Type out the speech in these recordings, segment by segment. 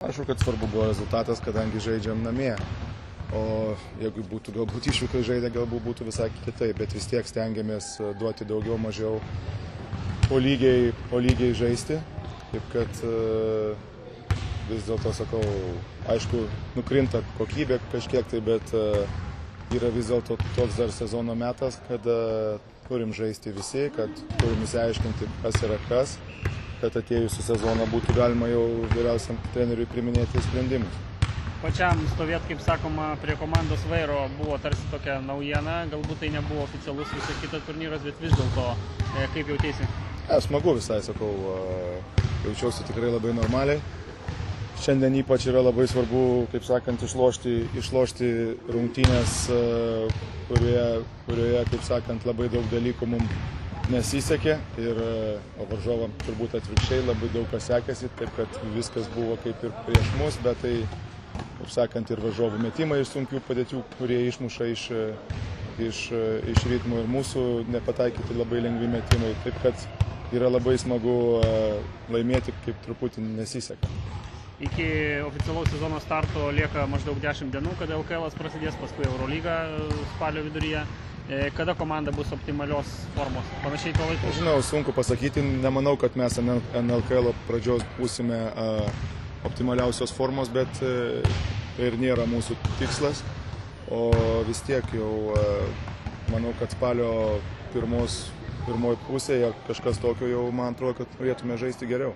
Aišku, kad svarbu buvo rezultatas, kadangi žaidžiam namie. O jeigu būtų galbūt išvykai žaidę, galbūt būtų visai kitaip, bet vis tiek stengiamės duoti daugiau mažiau po lygiai žaisti. Taip kad vis dėlto sakau, aišku, nukrinta kokybė kažkiek tai, bet yra vis dėlto toks dar sezono metas, kad turim žaisti visi, kad turim įsiaiškinti, kas yra kas, kad atėjusių sezoną būtų galima jau vyriausiam treneriui priminėti sprendimus. Pačiam stovėt, kaip sakoma, prie komandos vairo buvo tarsi tokia naujiena, galbūt tai nebuvo oficialus visai kitas turnyras, bet vis dėlto kaip jautėsi? Smagu visai, sakau, jaučiausi tikrai labai normaliai. Šiandien ypač yra labai svarbu, kaip sakant, išlošti rungtynės, kurioje, kaip sakant, labai daug dalykų mums nesisekė o varžovam turbūt atvirkščiai labai daug kas sekėsi, taip kad viskas buvo kaip ir prieš mus, bet tai, kaip sakant, ir varžovų metimai iš sunkių padėčių, kurie išmuša iš ritmų ir mūsų nepataikyti labai lengvi metimai, taip kad yra labai smagu laimėti, kaip truputį nesiseka. Iki oficialaus sezono starto lieka maždaug 10 dienų, kada LKL prasidės, paskui Eurolyga spalio viduryje. Kada komanda bus optimalios formos? Panašiai to laiku? Žinau, sunku pasakyti. Nemanau, kad mes NLKL pradžios būsime optimaliausios formos, bet tai ir nėra mūsų tikslas. O vis tiek jau manau, kad spalio pirmoji pusėje kažkas tokio jau, man atrodo, kad norėtume žaisti geriau.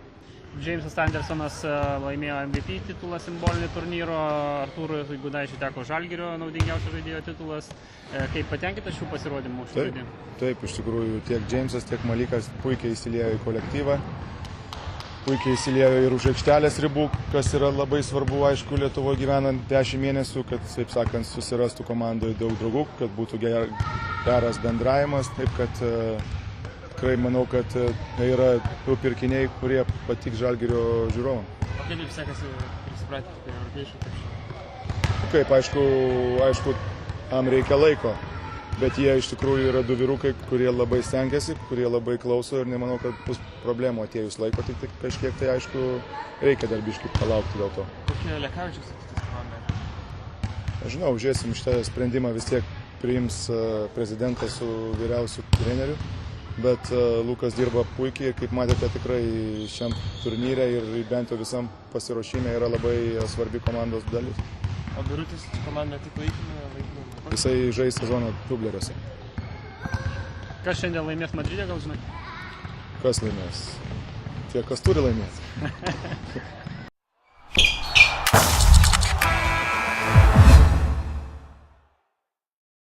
Džeimsas Andersonas laimėjo MVP titulą simbolinį turnyro, Artūrui Gudaičiui teko Žalgirio naudingiausio žaidėjo titulas. Kaip patenkintas šių pasirodymų? Taip, iš tikrųjų tiek Džeimsas, tiek Malikas puikiai įsiliejo į kolektyvą, puikiai įsiliejo ir už aikštelės ribų, kas yra labai svarbu, aišku, Lietuvoje gyvenant 10 mėnesių, kad, taip sakant, susirastų komandoje daug draugų, kad būtų geras bendravimas, taip kad tikrai manau, kad tai yra du pirkiniai, kurie patiks Žalgirio žiūrovam. O kaip jums sekasi prisipratyti prie europiečių krepšinio? Kaip, aišku, tam reikia laiko, bet jie iš tikrųjų yra du vyrukai, kurie labai stengiasi, kurie labai klauso ir nemanau, kad bus problemų atėjus laiko, tik kažkiek tai, aišku, reikia dar biškį palaukti dėl to. Kokie Lekavičius ateitis komandai? Žinau, žiūrėsim šitą sprendimą vis tiek priims prezidentas su vyriausiu treneriu. Bet Lukas dirba puikiai ir, kaip matėte, tikrai šiam turnyre ir bent jau visam pasiruošime yra labai svarbi komandos dalis. O Birutis komanda tik laikinų? Jisai žais sezoną dubleriuose. Kas šiandien laimės Madride, gal žinai? Kas laimės? Tie, kas turi laimėti.